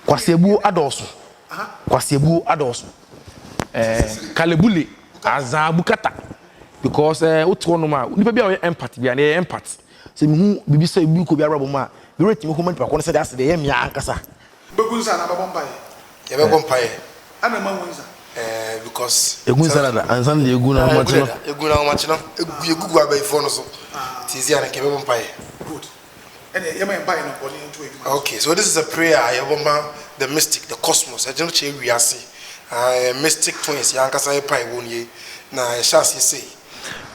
Kwasiebu adɔso. Kwasiebu adɔso. Kalebule azabu kata because woto no ma nipa bia empathy bia na empathy. Se mi hu bibi say bibi ko bia rabo ma bi rate mi ko man pa ko na say dey ase dey yɛ mia ankasa. Begunza na babon paye. Ye be bompaye. Ana ma wonza. Because Egunza na ansan le eguna ma chino. Eguna ma chino. Egugu abaifo no so. Tizi ana ke be bompaye. Good. And you may buy no body into it. Okay, so this is a prayer. The mystic, the cosmos. I don't know we are see. Mystic twins. Yankasa pai wonye. Na shasi say.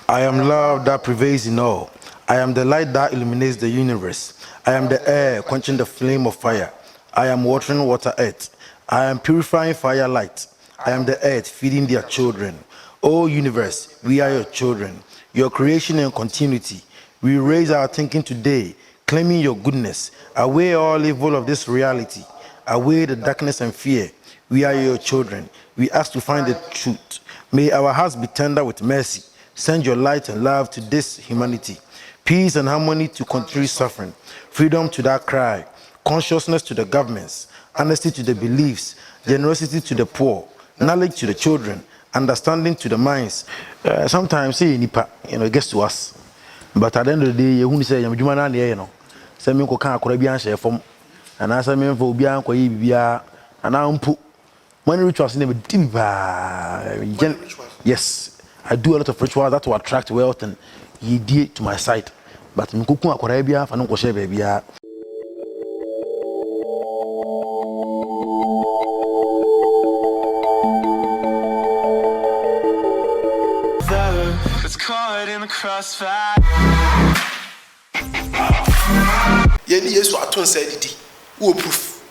I am love that prevails in all. I am the light that illuminates the universe. I am the air quenching the flame of fire. I am watering water earth. I am purifying fire light. I am the earth feeding their children. O universe, we are your children. Your creation and continuity. We raise our thinking today, claiming your goodness. Away all evil of this reality. Away the darkness and fear. We are your children. We ask to find the truth. May our hearts be tender with mercy. Send your light and love to this humanity. Peace and harmony to country suffering. Freedom to that cry. Consciousness to the governments. Honesty to the beliefs. Generosity to the poor. Knowledge to the children. Understanding to the minds. Sometimes say nipa, it gets to us. But at the end of the day, you say I'm human and you know. Say me ko kan akora bi an share form. And I say me for obi an koyi bibia. And I put money rituals in the yes. I do a lot of rituals that will attract wealth and ye did to my side. But me kuku akora bia fa no ko share bibia. It's caught in the crossfire. Yeni Yesu aton say didi. Who proof?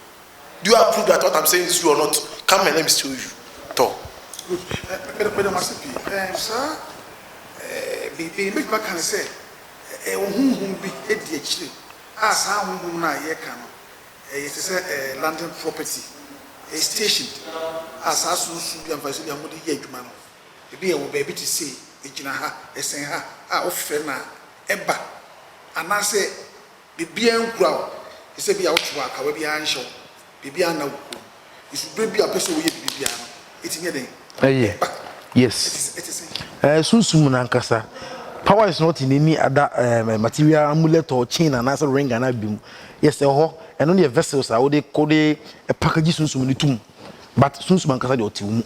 Do you have proof that what I'm saying is true or not? Come and let me show you. Talk. Madam Masipi, sir, be make back and say, whom be a DHD. As how whom I can. It is a London property, a station. As I soon be advised, I'm going to get man. Be a baby to say, a jinaha, a senha, a offena, eba. And I say, be bien ground. He said, be out to work, however, I show. Be a now. You should be a person with Bibiana. It's in your day. Yes. Sunsum nankasa. Power is not in any other material amulet or chain and as a ring and I beam. Yes, and only vessels are they call a package sunsum in the tomb. But sunsum nankasa your team.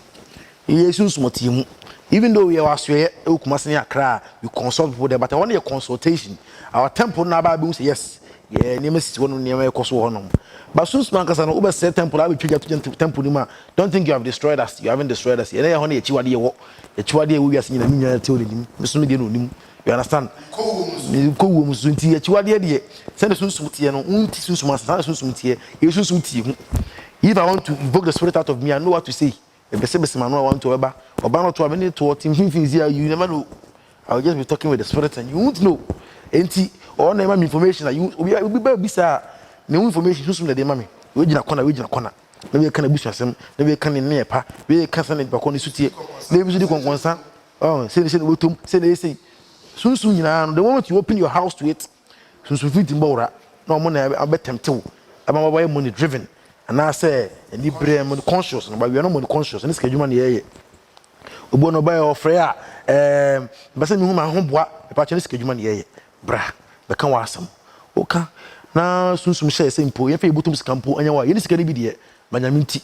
Yes, sunsum team. Even though we are swear, Ukumasania cry, you consult people there, but I want a consultation. Our temple now say yes. Yeah, Nemesis one near Kosovo. But soon Smankasa no over set temple, I will trigger to temple. Don't think you have destroyed us. You haven't destroyed us. Yeah, honey, a chiwadi walk. A chiwadi we are seeing a million telling him. You understand? Ko musunti a chiwadi. Send a sunsuti and unti sunsumatia. You sunsuti. If I want to invoke the spirit out of me, I know what to say. If the same man I want to ever or bound to have any to team things here, you never know. I'll just be talking with the spirit and you won't know. Ain't or name information that you will be better bizarre. No information to the mammy. We did a corner. Maybe can a bush as him, maybe can in near pa, we can't send it back on the suit. Maybe you can concern. Oh, say they say. Soon, the moment you open your house to it, soon fit in Bora, no money, I bet them too. I'm away money driven. And I say, and you bring money conscious, but we are not money conscious, and it's schedule money here. Ubono buy or freya, but send me home, my home, what a patch schedule money here. Bra, the can was some. Okay. Now, soon some share simple. If you bottom scampo and you are, it's going to be there. But I'm minty.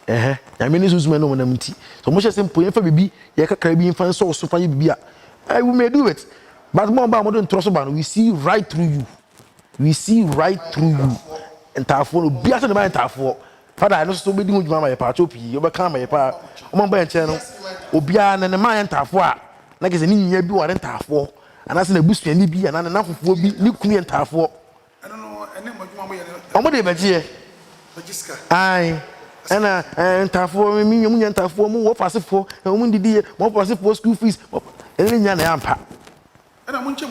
I mean, this is my no minty. So much simple. If you be, you can Caribbean fan so far you be. I will may do it. But more about modern trust about we see right through you. We see right through you. And Tafo, be after the man Tafo. Father, I know so many good mamma, Pachopi, you become a pa, among by channel, Obian and the man Tafo. Like as an Indian, you are Tafo. And as in a bush and be and enough will be Nuki and Tafo. I don't know, and then What about you? Aye, and Tafo, me, and Tafo, more passive for, and when the dear, more passive for school fees, and then Yampa. And I want you.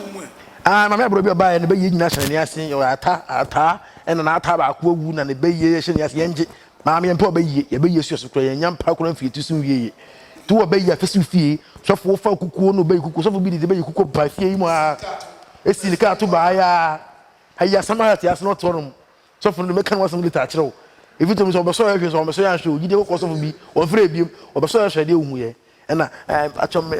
I'm a brother by and the Bay National Yasin, or Ata, and an Ataba wound and the Bay Yashin Yasyanji, Mammy and poor Bay, a Bay Yassus, and young Pakulan fee to soon ye. To obey your first fee, so for Faku, no Bay, who could be the Bay who could buy fee. It's in the car to buy. I have some has not told him. So from the mechan was only touch. if it was so heavy so so show you dey cause of bi o free bi o be so hwede ehu ye na achom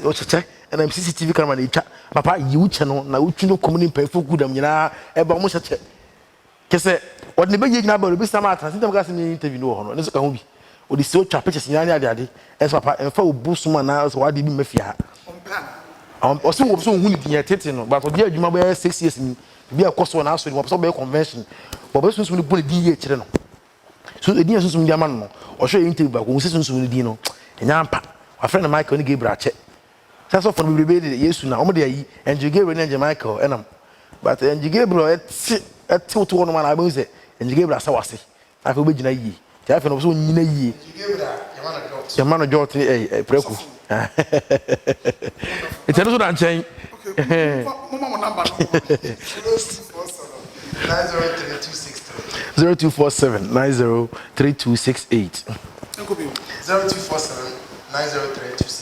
o cheche na CCTV camera na etwa papa yi uche no na utwu no community pefo gudam nyina e ba mo cheche kese odne be ye nyina ba obi sama atan sintem ga se ni interview no ho no so ka ho bi odi se o twa pictures nyina ade ade e papa en fa obu suma na so wade bi mafia o se wo so hu ni dia tete no but obi adwuma ba 6 years ni bi akoso na aso ni wo so be convention bo be sunsun ni bo di ye kire no so edi sunsun di ama no o hwe interview ba ko sunsun ni di no enya ampa wa friend Michael ni Gabriel che so for the baby Yesu na omo de yi Angel Gabriel and Michael enam but Angel Gabriel et to no man abu say Angel Gabriel asawase afa obegina yi ti afa no so nyina yi Yamano Jot preku it's also dan chen okay mama number 0247 903268 0247 903268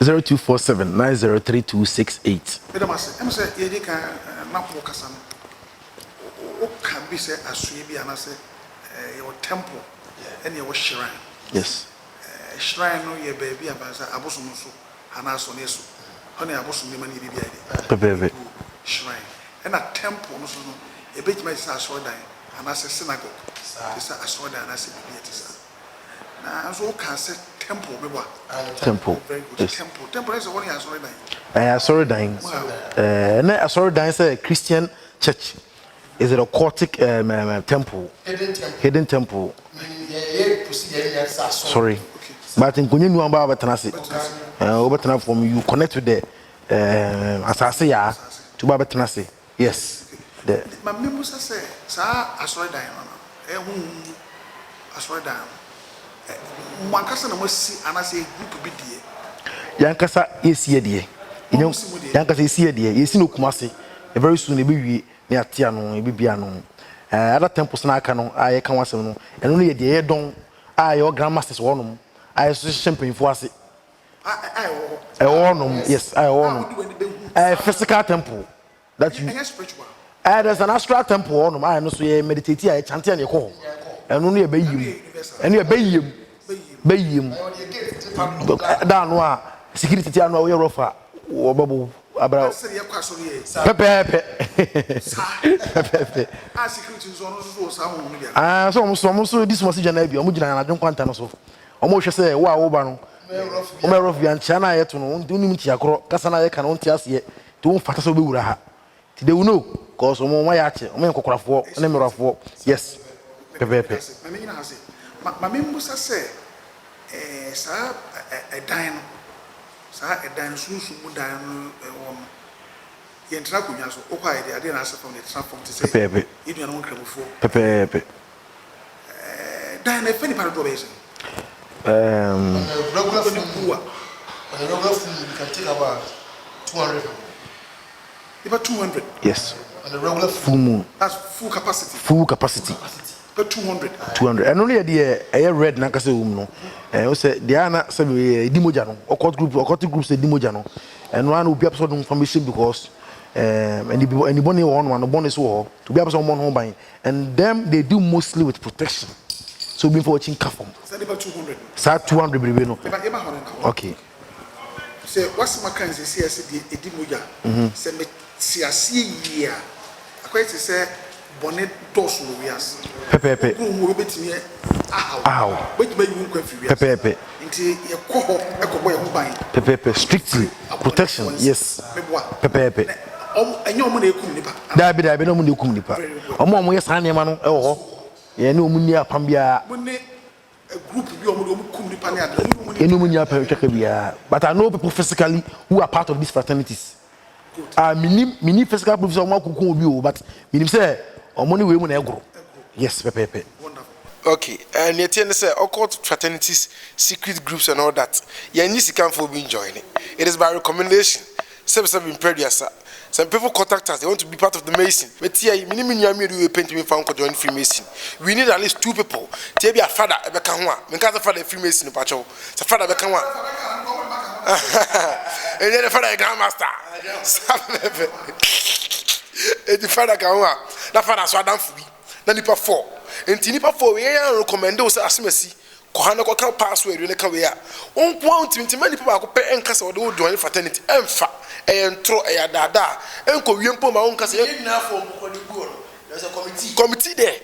0247 903268 Madam say ye can na po kasa no o can be say asue bi anase your temple and your shrine. yes Shrine no ye baby abansa aboso no so ana so ne so honey aboso ne mani bi ade bebe shrine and a temple no so no e be jima say asodan ana say synagogue say asodan ana say bi etisa na so can say temple be ba temple very good yes. temple is one asodan asodan na asodan say Christian church is it a occultic temple hidden temple sorry but in kunye nu amba betanase obetana from you connect with the asase ya to ba betanase yes the ma memu say sa asodan no hu asodan mwankasa na mosi anase group bi die yankasa yesie de yankasa yesie de yesi no kumase very soon e be wie na atia no e bibia no other temples na aka no aye kan wasem no eno no ye de ye don aye o grandmasters wonom aye so champagne fo ase aye wonom yes aye wonom physical temple that you spiritual there's an astral temple wonom aye no so ye meditate aye chant ya ne ko eno no ye bayim eno ye bayim da no a security ti anu a we rofa wo babo abra pepe security zone so sa hu mi dia so this was jana bi omo jina na dwen kwanta no so omo hwe se wo a wo ba no o me rof bi ancha na yeto no unim ti akro kasa na ye ka no nti ase to won fata so be wura ha ti de uno cause omo ma ya che omo enkokorafo na merafo yes pepe ma me nyina ha se ma me musa se sa dan no sa dan sunsun mu dan no won ye ntra konya so o kwa ide ade na asefo ne transform to say pepe idu na won kramofo pepe dan na fani para do be regular food you can take about 200 about 200 yes on the regular full moon that's full capacity but 200 and only the red na kase no o say the ana say dimoja no occult group say dimoja no and one will be episode information because anybody one bonus war to be episode one home and them they do mostly with protection so been for watching kafom about 200 sa 200 baby no okay say what's my kind say the dimoja say me siasie yia akwai say bonnet dos no wias pepe wo betimi aw betimi yu kwa fi wias pepe nti ye ko ho ekobo ye ho ban pepe strictly protection yes pepe enye omo na ekum nipa dabi no mo na ekum nipa omo ye san nema no e wo ho ye na omu ni apam bia mo ne group bi omo kum nipa ne ade eno mu ni apam tweka bia but I know people physically who are part of these fraternities mini physical proof so omo akukun obi o but minim say omo ni we mu na egro yes pepe okay and yet say occult fraternities secret groups and all that you need to come for being joining it is by recommendation some people contact us they want to be part of the Mason but here we paint me found join Freemason we need at least 2 people to be a father ebeka ho a me can father Freemason pacho so father ebeka ho and then the father grandmaster the father ka ho a that father so adam fu bi na nipa 4 enti nipa for we ya recommend o say asemasi kohana ko ka password ne ka we ya onko antimtima nipa ba ko pe enkasa wo de wo join fraternity emfa entro dada enko wiempo ma onka say nyina for mo ko de go no there's a committee there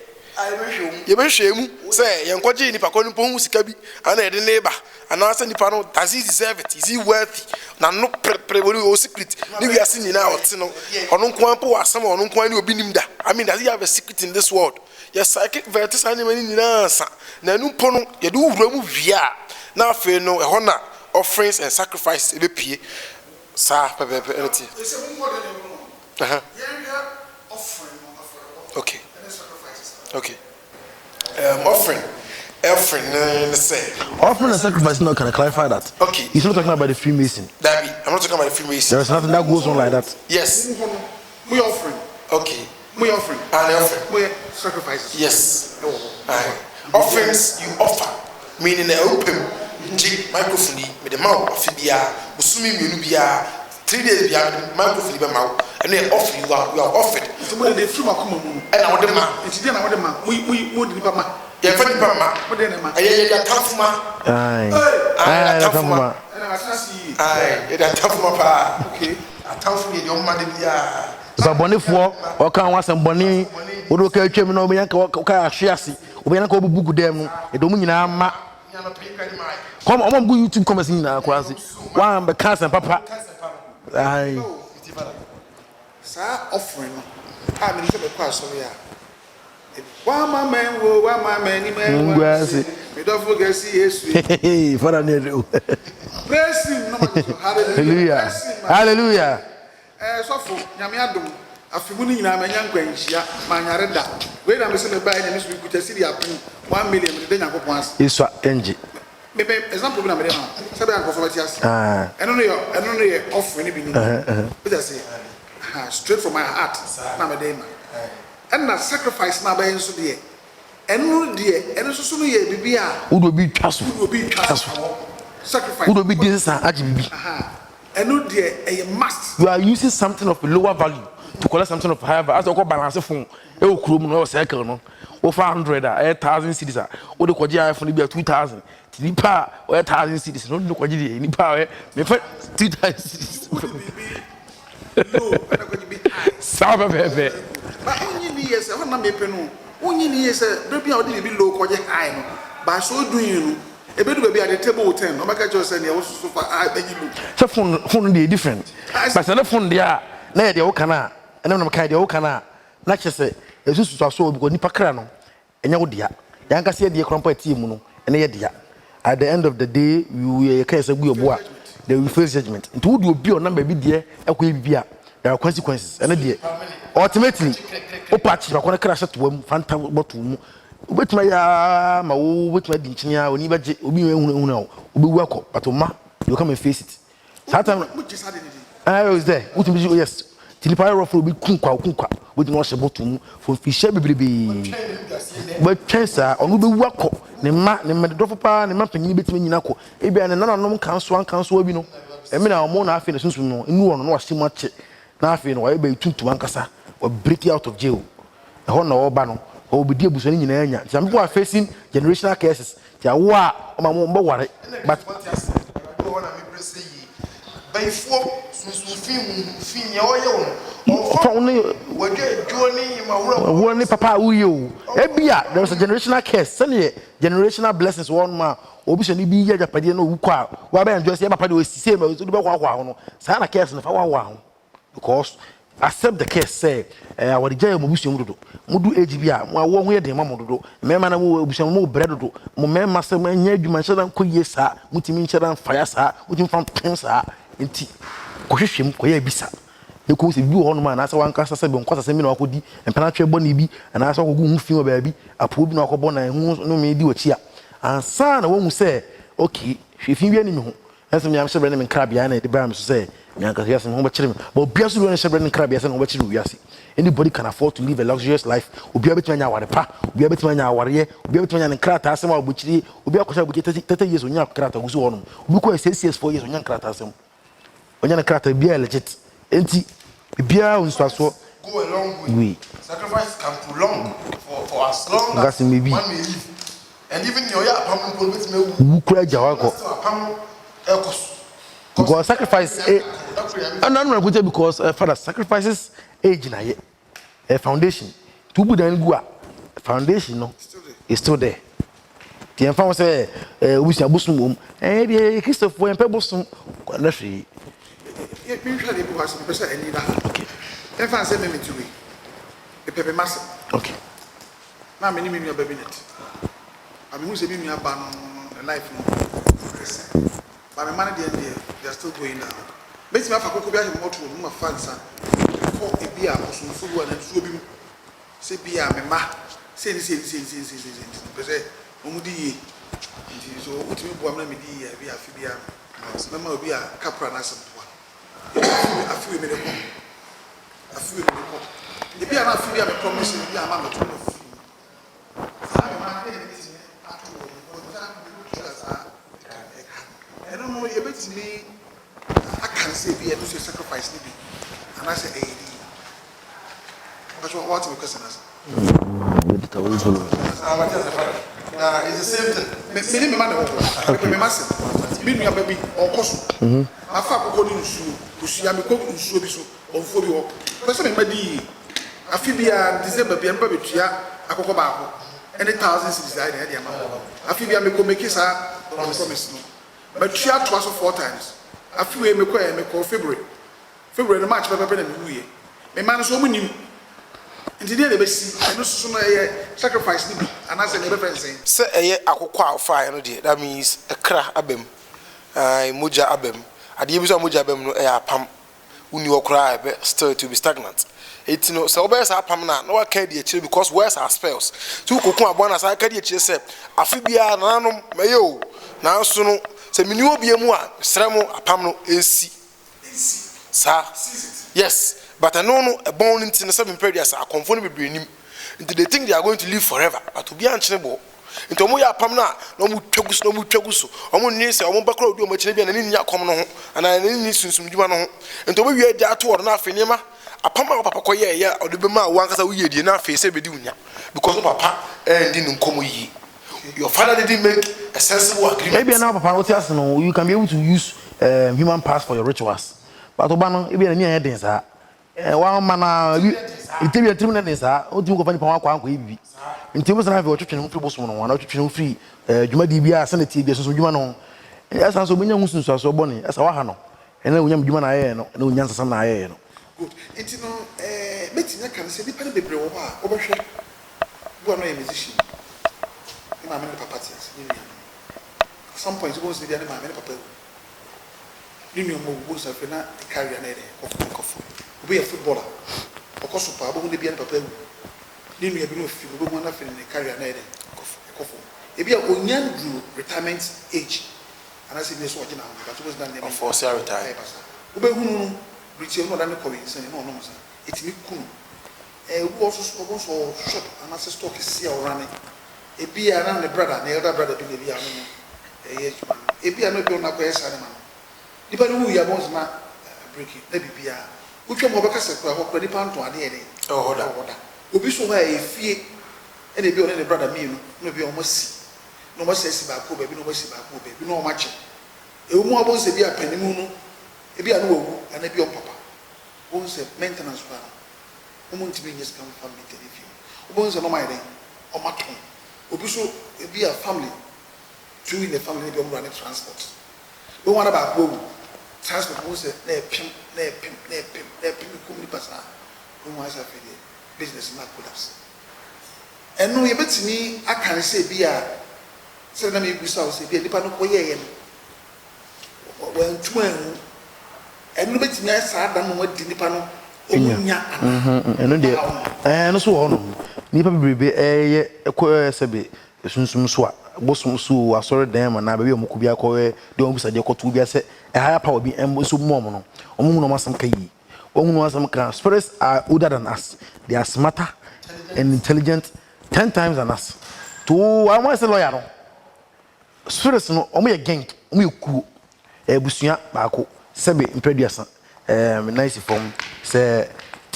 you be shame say yenkoje nipa ko nipa hu sika bi ana e de neighbor ana say nipa no does he deserve it, is he worthy na no preboli o secret ni we ase nyina ot no ono nko ampo wasam ono nko ani obi nim da. I mean, does he have a secret in this world? Yes, psychic vertis animal nyina sa na nu po no ye do wura mu via na afi no e hona offerings and sacrifices e be pie sa pepe anything. Okay. Okay. Offering and sacrifice. No, can I clarify that? Okay. He's not talking about the Freemason. Dabi, I'm not talking about the Freemason. There is nothing that goes on like that. Yes. We offering. Okay. We offering. And offering. We sacrifices. Yes. Offerings you offer, meaning the open microphone with the mouth of Fibia, Usumi Munubia, 3 days behind microphone be mouth, and then offer you are offered. So when they film a common and I want them, it's then I want them, we would be Pama. Yeah, Pama, but then I tough man. Aye, tough man. And I see. Aye, that tough man. Okay. I tough me, your mother. So Bonnie for or can want some Bonnie, would look at him no Bianca Shiasi, Ubianco Bugu dem, a domina ma. Come on, go YouTube comments in now, quasi. One but cousin papa. Aye. Sir, offering. I mean, it's a question. One man, one man, we don't forget see yes. Hey, for a needle. Praise him. Hallelujah. Hallelujah. So for Yamiadum, a few money in a young Grangia, Manareda. Wait, I'm listening by the news we could see the 1 million then I go once. It's what NG. Maybe example, I'm a Saban Profetias. And only offering anything. But I say, straight from my heart, Namadema. And that sacrifice now by so dear. And no dear, and so ye be would be trustful. Would be trustful. Sacrifice Would be this RGB. And no dear, a must. You are using something of lower value to collect something of higher value. As I go balance phone, a chrome no circle no. Over 100, 1,000 cities. Or the Kodia iPhone be 2,000. Nipa or 1,000 cities. No, no Kodia. Nipa, me for 2,000 cities. Saba bebe. But only years, I want to make no. Only years, don't be out be low Kodia high. By so doing you. A bit will be at the table 10. No matter just saying, I was so far. I beg you. So phone they different. But the phone they are na the okana. And then I'm kind of okana. Not just say, as you saw so because nipa krano. Enya wo dia. Yanka say the crumple team no. And ye dia. At the end of the day, you can say we oboa. They will face judgment. Into would you be on number be there? There are consequences. And ultimately, opatch ba kona crash to wom fanta bottom. With my with my dinchinia, when you be ubi work, but you come and face it. Sometimes I was there. What yes. Tilipai ruffle will be kunka with no shable to for fish baby. But chance on will be work. Nema Dropa, and mapping between Yako. Maybe and another non council and council, you know. I mean, our more half in a sense, no one was too much. Nothing, or maybe 2 to Ankasa or break out of jail. The honor or banner. Or be dear Busani in area. Some people are facing generational cases. They are war or my mom worry. But by 4, only Papa, who you? Ebia, there was a generational case. Suddenly, generational blessings one man. Obviously, be here, Japadiano, who quite. Why I just say, Papa was the same as the Sana case and if I want because. Accept the case say our jail mubusi mudu AGBA mo wo ho de mamodo mema na wo obusia mo bread do mo mema se manya adwuma nhyira nkoye sa mutimi nhyira fire sa mutimi fam pen sa enti kohwehwem koye bisa eko se bi ho no ma na se wanka sase be nkwasa se mi na wakodi empana twe bɔ na bi na se wakogu hu fi wo ba bi apo bi na wakɔbɔ na hu no me di wachi a ansa na wo hu se okay hwefi bi ani me ho enso mi am se bre ne me krabia na de ba me so se but anybody can afford to live a luxurious life. Be able to manage our pa, be able to manage our year, be able to manage crata, some of which will be a question 30 years on your crata who's on. Because 6 years, 4 years on your crata. On your crata, be a legit. Empty, be a unsuccessful, go a long way. Sacrifice can prolong for as long as one may live. And even your because sacrifice and I'm not because father sacrifices age na a foundation to put then go foundation no is still there. The enfant say we say abusum eh Christopher en pebosum na hwe ye me hwa de bi was be say ani da enfant say me metuwe e pepe masse okay na me ni me nua baby net abi hu say me nua ba no life no but my man they are still going down beti ma fa kokko bi ahye moto no ma fansa ko e bi a osumfu bu na nsuo bi mu se bi a me ma se be say omudi yi nti so utimi bo am na me di yi bi afi bi a na ma obi a kapra na asempoa afi we me de ko e bi a na afi bi a me promise bi a ma me to no fi sa me ma de ni ti atu wo ko ta bi sa I don't know you bet me I can say be a sacrifice ni bi and I say but what me question as it's the same thing. Me man me massive. Me nua baby on koso. Afa akoko ni nsuo. Osua me ko nsuo bi so. Onfo bi ho. Pese me madi. Afi bia December bia mba betua akoko baako. Any thousands is there dey am. Afi bia me ko make sa promise no. But tua twice 4 times. Afi we me ko February. February no March papa na me wuye. Me man so mu nim. Nti dey be si. No so no sacrifice ni bi. Anase ne be fence. Say eye akokwa afa no dey. That means ekra abem. Moja abem. Ade bi so moja abem no apam. Uni okra be still to be stagnant. It no so obey sa apam na no waka dey chire because where's our spells. Tu kokun abo na sa ka dey chire say afi bia nanom mayo. Na so no se mini obi emu a sremo apam no ensi. Sa. Yes. But I know no a born into the 7 periods are conforming with him. They think they are going to live forever, but to be unchangeable. Into Moya Pamna, no more chogus, no more chogus, or more near or more background, do much and in your common and I need some Jumano. And to be a datu or not, Finema, a Pama Papa Koya, or the Bema, one as a weird enough face every dunya, because of Papa and didn't come ye. Your father didn't make a sensible agreement. Maybe now, Papa, you can be able to use human parts for your rituals. But Obama, it be a near headings. One man, it be a 3 minutes. What do you go find Papa? Until was have your children free bosom one or children free. You might be a sanity, there's so you know. As I so many Muslims are so bonny as our Hano, and then when you and I know, no Yansan I know. Good. It's no, meeting I can say, depending on the brew over here. Who are not a musician? My many papas. At some point, you go to the other man, papa. You know, most of them carry an area of be a footballer. Of course, Papa won't be a papa. Didn't we have been if you go on in the carrier night? If you are young retirement age, and I said this watching now, but it was done for retire. Ube who British no than the Koreans and no, it's me cool. Who also shop and as a stock is here running. A beer around the brother, the elder brother, be the a beer no be on a quest animal. Depending who you are once not breaking, let me be a. Which one more because I hope the pound to a day. Oh, order. Obi so why fie e na bi on the brother me no bi almost no mo sesi ba ko ba bi no mo si ba ko ba bi no mo ache e mu abon se bi apanimu no e bi anu owu ana bi on papa won se maintenance ba no mo ntimi nyes kan family telefi won se no mai den o maton obi so e bi a family two in the family bi on run transport we wan ba ko owu transport won se na pim ko ni pasa won wa sa fe business not collapse. And no, you bet me, I can say, be a seven maybe so say, be a dipano koye. When 2 and no bet me, I saw them what dipano. And so on. Nipa be a queer sebe, a sunsum swat, bosom so, I saw them and I be a mukubia koe, don't be said, to be a higher power be and so momono, or monomasam kayi. Spirits are older than us. They are smarter and intelligent 10 times than us. To I want to say lawyer. Spirits no omo ye gang, omo ye ku. Busua baako sebe impreduasa nice form say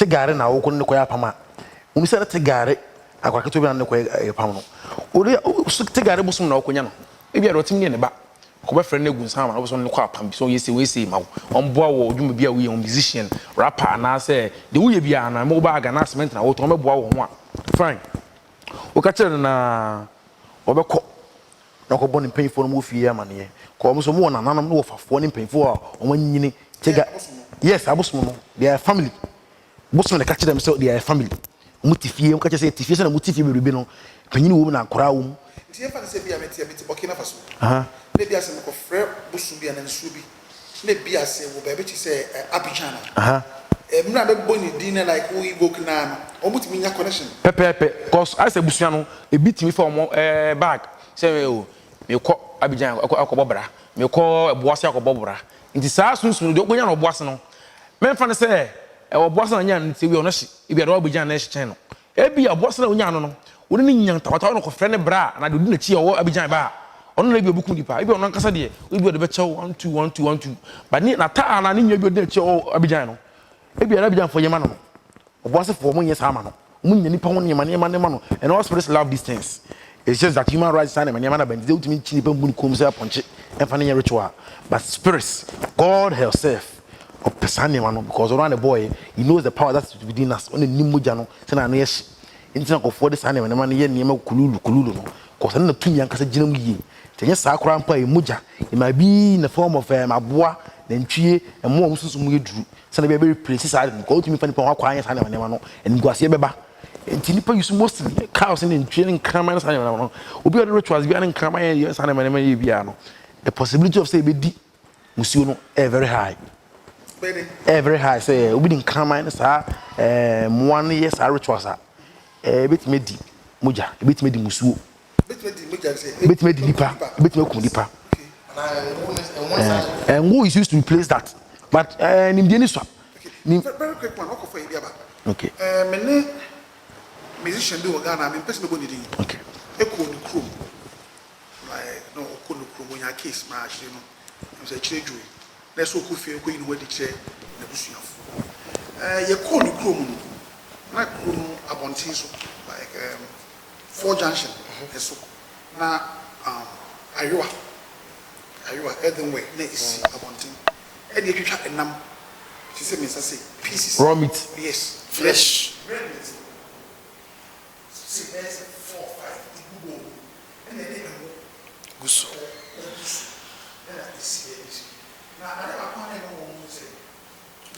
te gare na wo ko ne koya pama unu se te gare akwa keto bi na ne koya pam no ori so te gare busum na wo konya no e bia rotim ne ba ko be frɛ ne gu nsama na wo so ne kwa pam bi so yesi we sei ma wo on boa wo dwuma bia wo ye musician rapper na se de wo ye bia na mo ba aga na cement na wo to me boa wo ho a fine wo ka kire na wo be ko na ko bɔ ne mpanyinfo no mo fie amane ko mo so mo na nanom no wo fafo ne mpanyinfo a o manyini tega yes abosom no they are family bosom na ka kire dem so they are family mo tifie mo ka kire say tifie so na mo tifie bebrebe no panyini wo na akora wo tie fa se bia meti Burkina Faso ne bia se ko frɛ bosom bia na nsuo bi ne bia se wo ba be ti se Abidjan mna be boni dinner like we go na o mutimi nya connection pepe cause I say busua no e bitimi for mo bag say o me kɔ Abidjan akɔbɔ bra me kɔ boase akɔbɔ bra nti saa sunsun de okonya no boase no memfa ne sɛ ɛwɔ boase na nya nti wi ɔno hye e bia do Abidjan na hye kyɛn no e bia boase na onya no no woni ne nya tawata no kɔ frɛ ne bra na de di na chi ɔwɔ Abidjan ba ɔno na bia obuku nipa e bia ɔno nkasa de e bia de be kyɛw 1 2 1 2 1 2 but ni na ta na ne nya bia de chi ɔwɔ Abidjan no e bia Abidjan fo yema no boase fo mo nya saa ma no mo nya nipa ho nyema ne ma no and all spirits love these things. It's just that human rights and many man been ultimate chini pembun kumse aponche enfane ritual but spirits God herself of pesane man because around the boy he knows the power that's within us on the nimuja no say na yes intina ko for this ane man ye niema kululu no cause na tumi ankasa ginam yie tenye saa kora mpa e muja it might be in the form of aboa na ntwie emo omususu mu eduru say na be replace saa no ko ultimate fane pa kwa anya saa ne no and guase beba enti nipa use mostly cows in training crime and something no obi other rituals bi and crime and something man bia no the possibility of say be di musuo no very high very high say obi din crime and sa mo one years rituals betime di moja betime di musuo betime di nipa betime kum nipa and who is used to replace that but nimde ni so very quick one okofo e bia ba okay mene musician bi wo Ghana me person bo ni din okay eko ni krom like no eko ni krom onya case ma ahye no I'm say chire djoi na so ku fie ko yin wadi chire na busuafo ye ko ni krom no na krom abontin so like 4 junction eso na aywa Edenway na isi abontin e de twitwa enam ti se me say pieces raw meat yes Fresh. red meat. See, there's 4 5 people and then they go Guso. then I see it. Now I never want to know say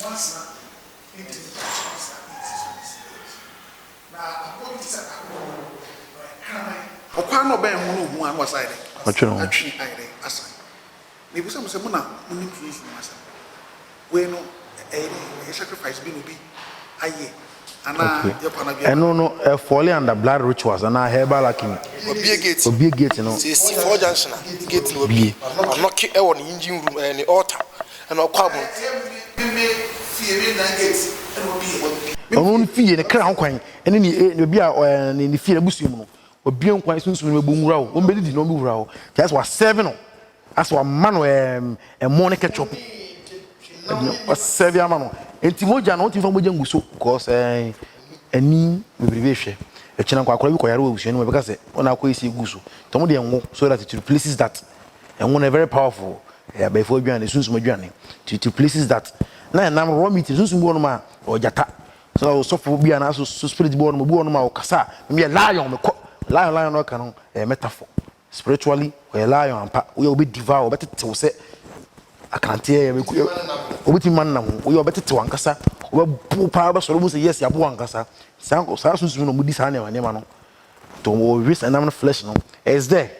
once now it is now I'm going to say okwa no ben hu no hu an waside atwi ayre asa me busa mo se mo na mo ni tuisu asa we no sacrifice bi no bi aye ana ye pana bi no fall under blood rituals and herbal alchemy obi gate no see 4 junction gate no obi knock e won engine room any altar and okwabo me fie na gate and obi onu fie ne kra nkwan ene ni obi a ni fie na busu mu no obi nkwan sunsun no be nwura o o be di no be wura o just was 7 no as wa man morning ketchup was 7 ama no enti moja no enti fa moja nguso because ani bebrebe hwe e kina kwa akora bi koyare wa busu no be ka se ona akoyi si guso to mo de enwo so that it replaces that enwo na very powerful by for aduane sunsun aduane to places that na nam raw meat sunsun bi wonuma o jata so for bi ana so spirit bi wonuma bi wonuma o kasa me lion me lion no kan metaphor spiritually we lion ampa we obi devour obetetew se akante ya me obiti man na ho we obetetew ankasa obe pa ba so mo say yes ya bo ankasa sanko sa sunsun no mudi sa na ma no to we risk and flesh no is there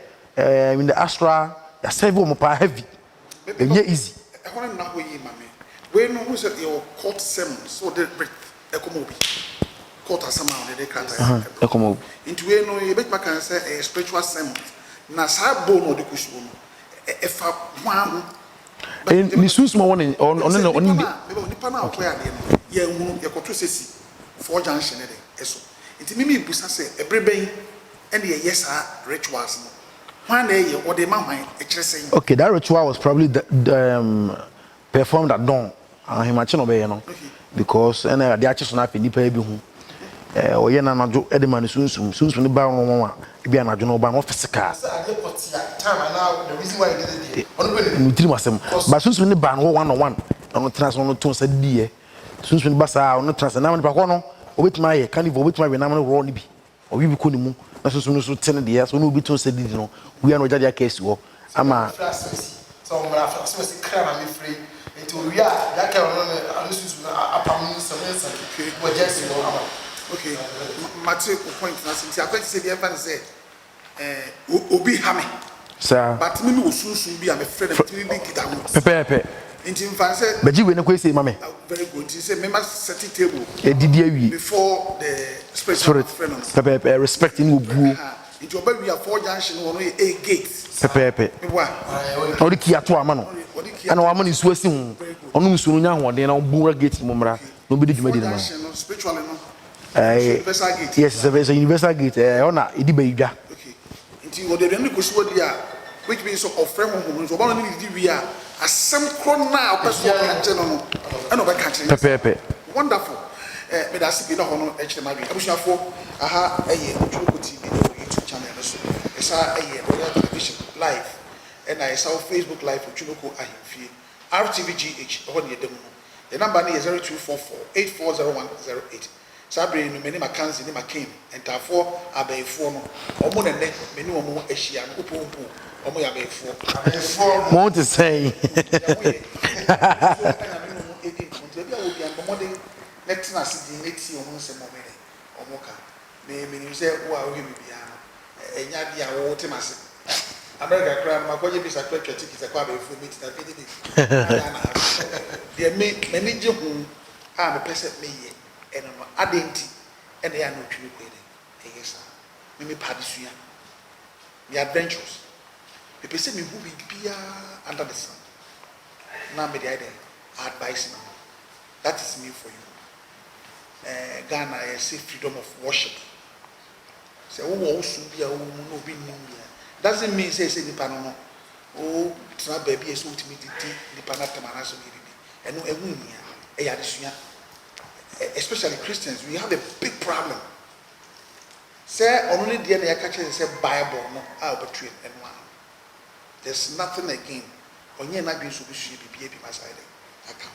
in the astral ya serve mo pa heavy enye easy e kono na ho yi mame we no who said your court sermon so the ekomobi court asama on the kanta ekomobi into we no you bet back and say a spiritual sermon na sa bo no de kusu no e fa hwan ni sunsun mo won on nipa na ko ya de no ye hunu ye koto sesi 4 junction de eso nti mimi busa say ebreben and ye yes rituals no hwan na ye o de ma hwan e kire say okay that ritual was probably performed at dawn ahemache no be ye no because ena de ache so na afi nipa bi hu oye na najo e de man sunsum ni ba won a bi anajo no ba no physical the reason why you did it ni tiri masem ba sunsum ni ba no one on one no transfer no ton sa die sunsum ni ba sa no transfer na ni pa ko no obetima aye carnival obetima we na no ro ni bi obi bi ko ni mu na sunsum no so ten de so no obi ton sa di no we ano jade aka esi wo ama so mara so se kra na me free into we are that kind of no sunsum apam some we just know ama okay Matthew point na since I quite say the ever say obi hame sir but me osunsun bi am afraid that me link that one pepe into fan say baji we ne ko ese mame very good you say member set table edidi awie before the spiritual friend pepe respecting obuo into oba we are four junction one a gate pepe wa odi ki ato ama no ana wa ma ni suasi hu onu nsu no nya hoden na obuwa gate mo mra no be di dwuma di no spiritual no universal gate yes it's a universal gate ona edi ba idwa okay into what they go so dia which means of friend home so one need di we are asem kro na person kan je no and oba kan je pepe wonderful me da sibi na hono e kire magi abusuafo aha eye Chukwu TV YouTube channel so esa eye Royal Television live and I saw Facebook live for Chukwu Ahimfie RTVGH ho ne dem no the number is 0244840108 Sabre no meni makanzi ni makin entafo abayefo no omo ne meni omo ahia no popompo omo ya abayefo mo to say next na sidi neti omo se mo mene omo ka me meni se wo a wo bibia no enya dia wo temase America kra ma kwaje bi sakwa twetiki se kwa abayefo meet na pedi de me meni je hu a me pese me ye eno no adenti ene ya no twiri ko ene eyesa me padisua me adventures me pese me hu bibia under the sun na me dey advice no that is me for you Ghana is freedom of worship say wo wo su bia wo mu no bi nim bia doesn't mean say nipa no o tena baby e so ultimate nipa na tamana so bibi eno ehu nia e ya desua especially Christians, we have a big problem. Say only the end catch say Bible no between and one. There's nothing again. Onye na bi so bi bi my side account.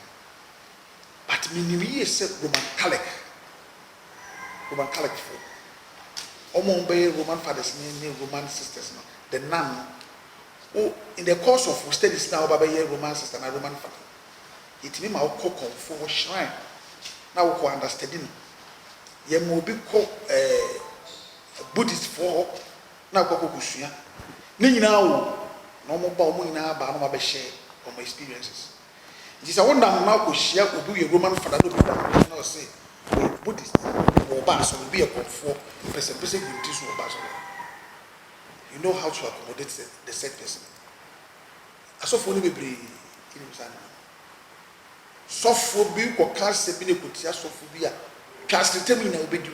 But minimi say Roman Catholic for. Omo Roman fathers ni Roman sisters no. The nun in the course of studies now baba Roman sister na Roman father. It mean ma ko for shrine. Now we understanding. Ye mo bi ko Buddhist for na ko kusua. Ni nyina wo na mo ba mo nyina ba no ma be share on my experiences. It is a wonder na ko share obi ye Roman father no be that na say Buddhist wo ba so be a for person Buddhist wo ba so. You know how to accommodate the said person. Asofo ni bebre kini msana. Sofo bi ko cancer bi ne kotia sofo bi a cancer temi na obedu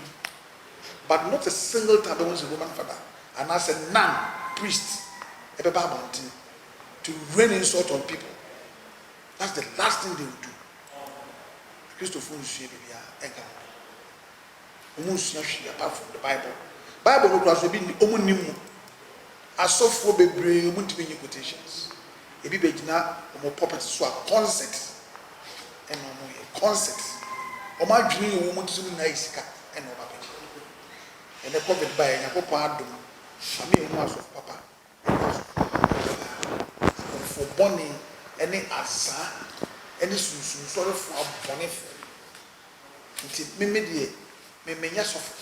but not a single time there was a Roman father and as a nun priest ebeba mountain to rain insult on people. That's the last thing they will do. Christopher Nsuye bibia enka omo nsuya hwe apart from the Bible no class bi omo nim asofo bebre omo ntimi nyi quotations ebi begina omo puppet so a concert and no concert. O ma dwini wo mo tsum na isika and no papa. And the COVID by na papa adom. Ami enu aso papa. For bonny any asa any sunsun sorry for bonny for. Nti me die me menya sofo.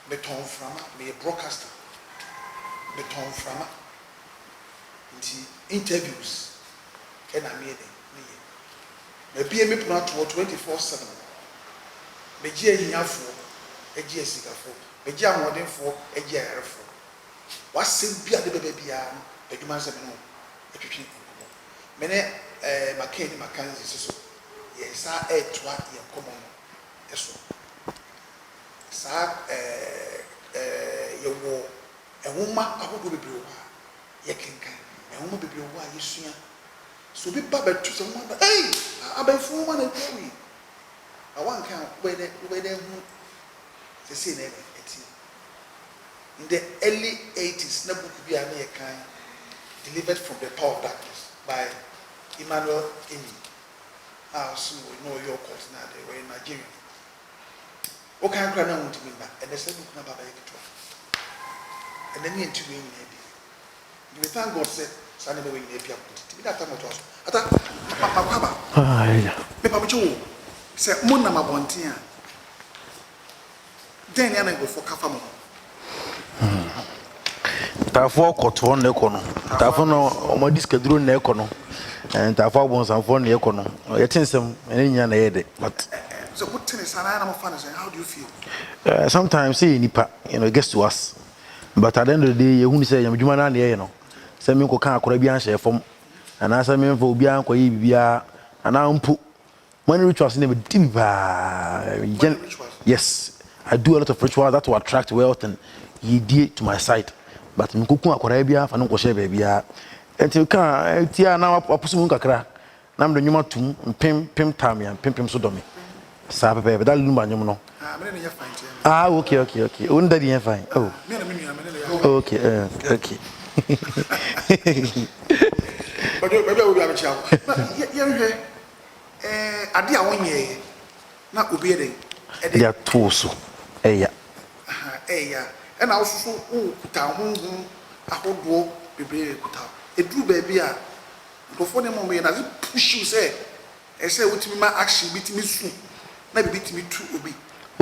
Me ton frama me broadcaster. Me ton frama. Nti interviews and I made maybe me plan to 24/7. Meji ahiafo, eji esikafo, meji amodenfo, eji ayarefo. Wasem bia de bebe bia no, adwuma nsem no, etwetwe nkomo. Mene makani makanzi so. Ye sa etwa ye nkomo no. Eso. Sa ye wo ehuma ahodo bebre wo ha. Ye kenkan. Ehuma bebre wo ha yesua. So be baba to someone, hey, I buy for one and three. I want count where they say in the early 80s, Nabu could be American, delivered from the power of darkness by Emmanuel Emi. So you know your course now, they were in Nigeria. What kind of crime want to be back? And they said, Baba, and then you into being in you thank God said, Sunday way in Apia. To be that time of us. At Papa, Papa Joe said, Monama Bontia. Then I go for Kafamo. Therefore, cut one econo. Therefore, no, my disc drew an econo. And therefore, once I'm for the econo. I think some any young head. But so, what tennis and animal fans, and how do you feel? Sometimes, see, Nipa, it gets to us. But at the end of the day, you say, I'm human, you know. Some people can't Caribbean from, and as I mean for Bianco, and I put when rituals never deep. Yes, I do a lot of rituals that will attract wealth and ye did to my side. But in Kuku, Caribbean, and Uncle baby, and you can't tear now up Pusumuka. Nam the Numa Tum, Pim Tammy, and Pim Sodomi. Sabe, but that Lumba, you know. Okay. Wouldn't that fine? Oh, okay. But maybe I will have a child. I did 1 year. Not obeying. They are too so. Yeah. And also, town I hold war, be a true baby. Before the moment, as push you say, I say, what me my action beat me soon. Maybe beat me too.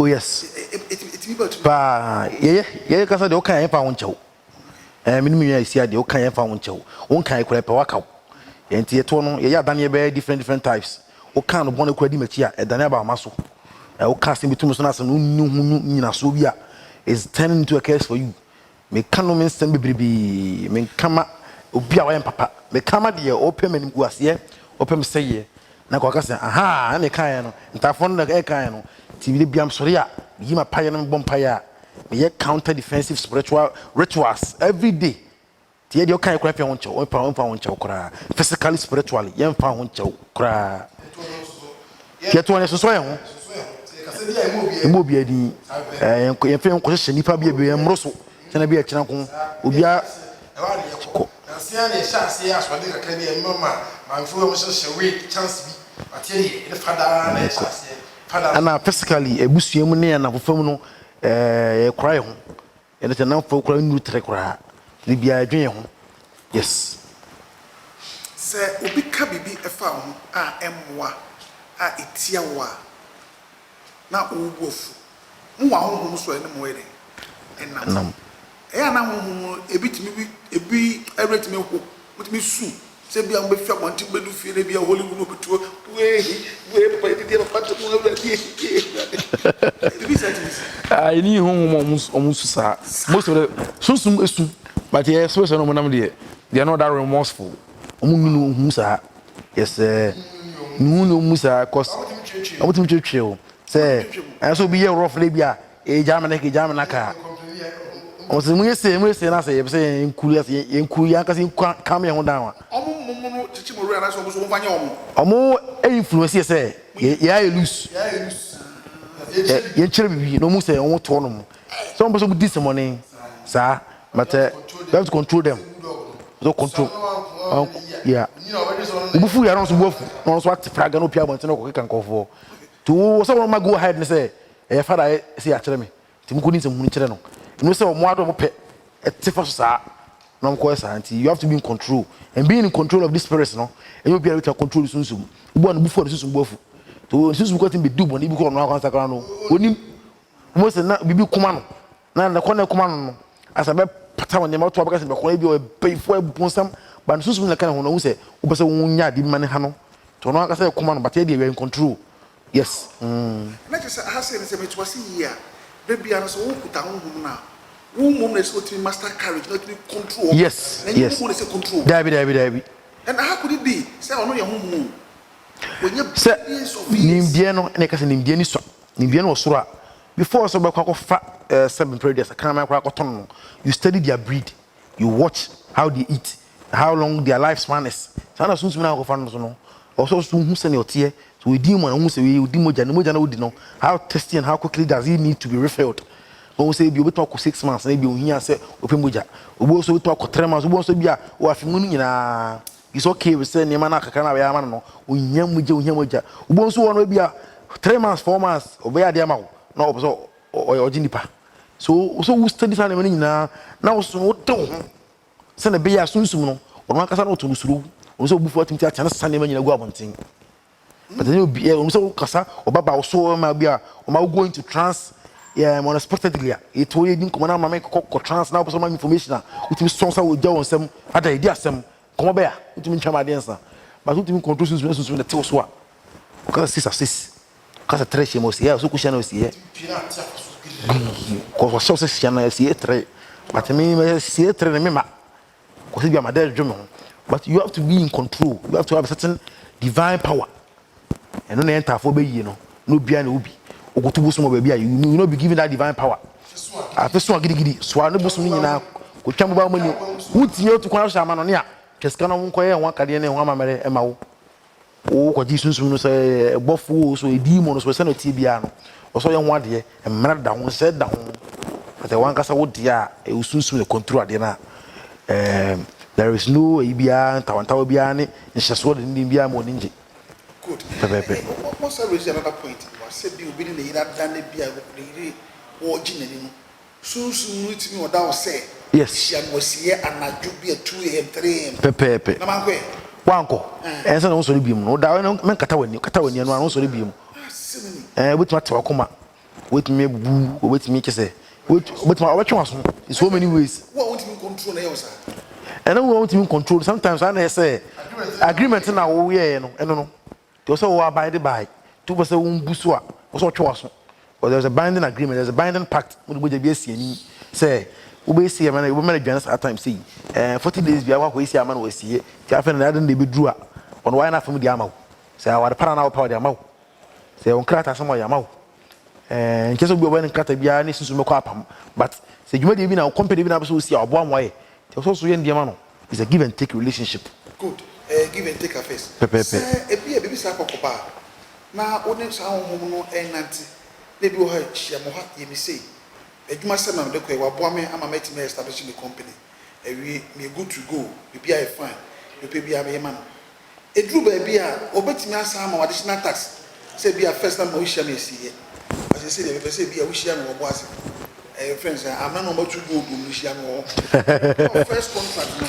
Oh, yes. It's me, but yeah, because I don't care pound chow. Minimum, I see, I don't care pound chow. One kind of crap work out. And Tietono, yeah, Daniel Bear, different types. What kind of one credit material at Danaba muscle? I will cast in between us and no Sobia is turning into a case for you. Me can't mean send baby, me come up, Ubia and Papa, me come at the open and was here, open say, Nakaka, aha, and a cayano, and Tafon the Ecano. TV Biam Soria, Yima Payan Bompire, me counter defensive spiritual rituals every day. Tia your kind of crap on chow, pound chow, physically, spiritually, young pound chow, cry. Get one as a swam. Mobiadi, and film question, if I be a Mroso, can I be a Chanakon? Ubia. And physically, a bush yamuni and a femono cry home. And it's enough for crying new trekra. Libya dream. Yes. Sir, Ubi Kabibi a found M1 Itiawa. Now, Ugofu. Mwah, who's so in the wedding. And now, a bit me, a bee, every me with me soon. Say, be on the field, want to be feel be a holy woman to I knew home almost most of the soon, but yes, so they are not that remorseful. Musa, yes, no Musa, cause I want to chill. Say, I so be a rough labia, a Jamanaka. On the say, I say, in Kuyakas in coming down. More influence, say, yeah, you lose. Yeah, children, no more say, I won't turn them. Some person with this morning, sir, but you have to control them. No control. Yeah. Before you are not worth, no what fragano piano can call for. To someone go ahead and say, a father, say, actually, Tim couldn't some channel. No, so more of a pet at Tifasa. No question, you have to be in control. And being in control of this person, and you'll be able to control the Sunsum. One before the Sunsum Bofu. To Sunsum got him be double, and he become now Sacrano. When you most not be command. Now the corner command as a pattern the mouth because the Colabio pay for Bonsam, but Sunsum like one who say, Ubasa Wunya, the man Hano. To know I say command, but they were in control. Yes. Let us say it was here. Baby, I was all put down now. Woman is what to master courage, not to control. Yes. And you want to say control. David. And how could it be? Say, I know your home. When you say, Nimbiano, and I can Nimbiano, Nimbiano Sura. Before so back 7 predators, I can't remember. You study their breed, you watch how they eat, how long their lifespan is. sana sunsun na akɔfa no so no also so hu sɛ ne ɔteɛ so we di mo na hu sɛ we di moja ne moja na odi no how testing and how quickly does it need to be refilled o say bi obeto akɔ 6 months na bi ohia sɛ ope moja obo so obeto akɔ 3 months obo so bi a o afi mu nyina is okay we say ne ma na kakra na be ama no ohia moja obo so wo no bi a 3 months 4 months obe ade ama wo na obo so oji nipa so we study sa ne ma nyina na wo so wo te ho sɛ na be ya sunsun no ono akasa na oto suru ono so obufu atimti a chance sa ne ma nyina gu abonten but then obi ono so kasa obaba so ma bi a o ma go into trance unexpectedly it will yin come na ma make trance na person information utimi sonsa wo ja wonsem ada edi asem come be a utimi ntwa ma densa but utimi control sunsun na te so a because 6 because 3 shemo si ya so ku shana si ye ko so shana si 3 but me si 3 na me ma ko se bi ma da dwom but you have to be in control you have to have a certain divine power and no enter for be yi no bia na obi ogotubu so mo ba bia you no be given that divine power afi so agidi so no busu nyina ko twam ba mani wutimi otu kwan so ama no ne a keska no nkoye en wakade ne ho amamere ema wo o ko ji sunsun no se bofu so edi mo no so se no ti bia no o so ye ho ade emra da ho se da ho ate wan kasa wo dia e sunsun e control ade na there is no ibia tawantawo bia ne nhyeso de ndi bia mo ninje good pepepe what's another point was said be obi ne ira dan bia ire wo ginani no sunsun ritimi oda wo say yes ya no sie anadwo bia 2 am 3 am pepepe na man kwe wanko ense no so re biom no da men kata wani no so re biom wetuma te wakoma wetumi ebubu wetumi kese wetuma wetwa so in so many ways what want to control na yosa and we want to control sometimes I say agreement na wo ye no eno no they also wo abide by to be say wo mbusu a wo so twa so but there's a binding agreement there's a binding pact wo go je bi asiani say wo be esi am na wo me advance at time say 40 days bi akwa esi am na wo esie ti afa na ade na be duru a on why na fam di ama wo say awade para na wo power di ama wo say on krata samo ya ama wo nkeso bi oba ne krata bia ne susu mekọ apam but say dwuma de bi na company bi na so esi a obo amwaye ti so ye ndie ma no it's a give and take relationship good give and take affairs pepepe e bi sa kokoba na oni sa honhom no enanti na bi wo ha hia mo ha ye mi sei adwuma se na de ko e wa boa me ama meti me establish the company ewi me good to go bi I fine pe bi me ma no edru ba bi a obetimi asa ama additional tax say bi first time mo hia me sie as I say the say bi a wo hia no wo ase friends I'm not about to go to hia no first contract no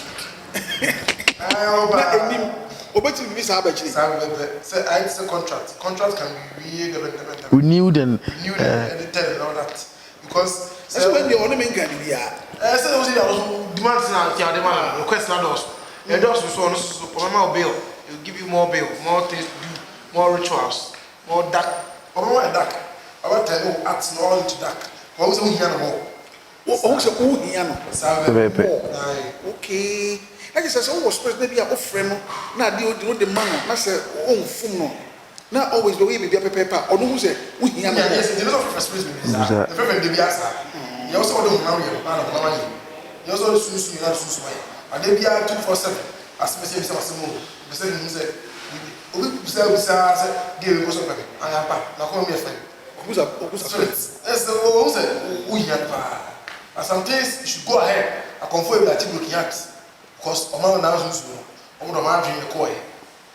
obetimi bi sa abachiri say I say contract can be renewed and all that because so when you only make an idea say those demands na the demand request na those so for bail it will give you more bail more things to do more rituals more dark more dark about time act no all into dark what was we here no o se o hia no okay I just say o spirit maybe a friend no na de man na say o nfum no na always the way be paper or no say we hia no yes the lot of spirit be the friend dey be asa you also want to know you na you also susu na susu and they be 247 as me say me say obi bisa say dey go so pe ayapa na come me friend okusa spirit yes o say we hia pa and sometimes you should go ahead and confirm that you look at because omo na susu omo do ma dream the coin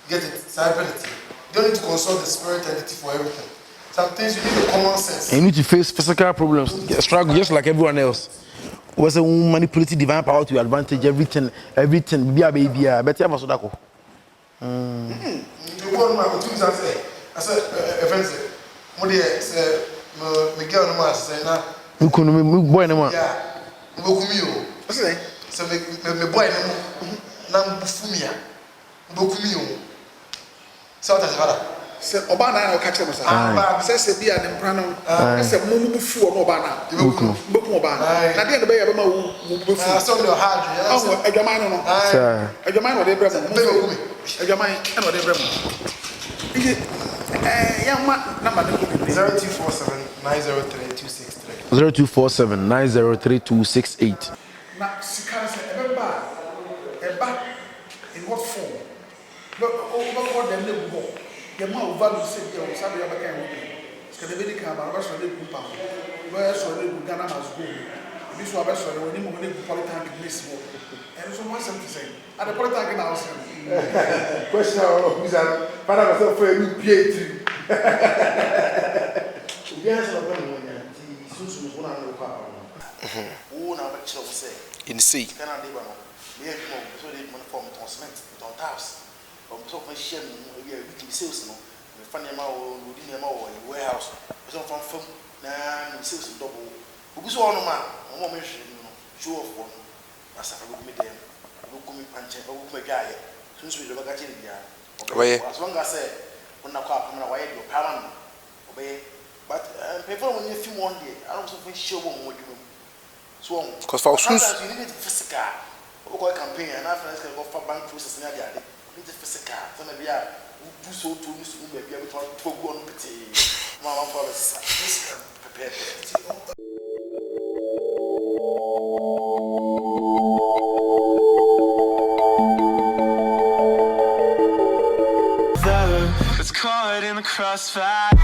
get it cyberity you don't need to consult the spirit entity for everything. Some things you need a common sense. And you need to face physical problems, struggle just like everyone else. Was a manipulating divine power to your advantage, everything. Be a baby, better have a sodako. You go on my two say, I said, friends, Modi say, Miguel no mas say na. You couldn't me boy no more. Yeah, Bokumio. What's it? So me boy no na Bufumia. Bokumio. So that's what se oba na ka kire masa se bi a ne mpra no se mo bufu no oba na beku oba na de be ya be ma wo bufu so no hard oh adwaman no adwaman no de brem adwaman no de brem ije ya ma number ne ko 0247903263 0247903268 na sika se eba in what form What them they go. The more value say you sabi ya baka enwo. Skade be di kan ba so dey group am. Where so dey Ghana must go. Bi so abeso dey woni mo dey politics miss wo. And so one something say. At the politics now say. Question of Mr. Father myself for a PhD. Yes, no problem. Susu mo na no pa. Wo na ba chiro say. In see. Ghana dey ba no. Me e mo so dey mo form transmit on taps. On top of share we are weekly sales no. Me fan yama o odi yama o warehouse. So from na sales double. Ogu so ono ma, mo me hwe no. Show off one. Asafa go me dem. Go come panche, go come gaaye. Sunsu we do baka chiri bia. Obaye. As long as say una kwa pamana waye do paman. Obaye. But people when you feel one day, I don't so show one more you. So Because for sometimes you need physical. We go campaign and after that go for bank process na dia. Need physical. So na bia do so to use to be able to go on pity. Mama for this. Prepare. It's caught in the crossfire.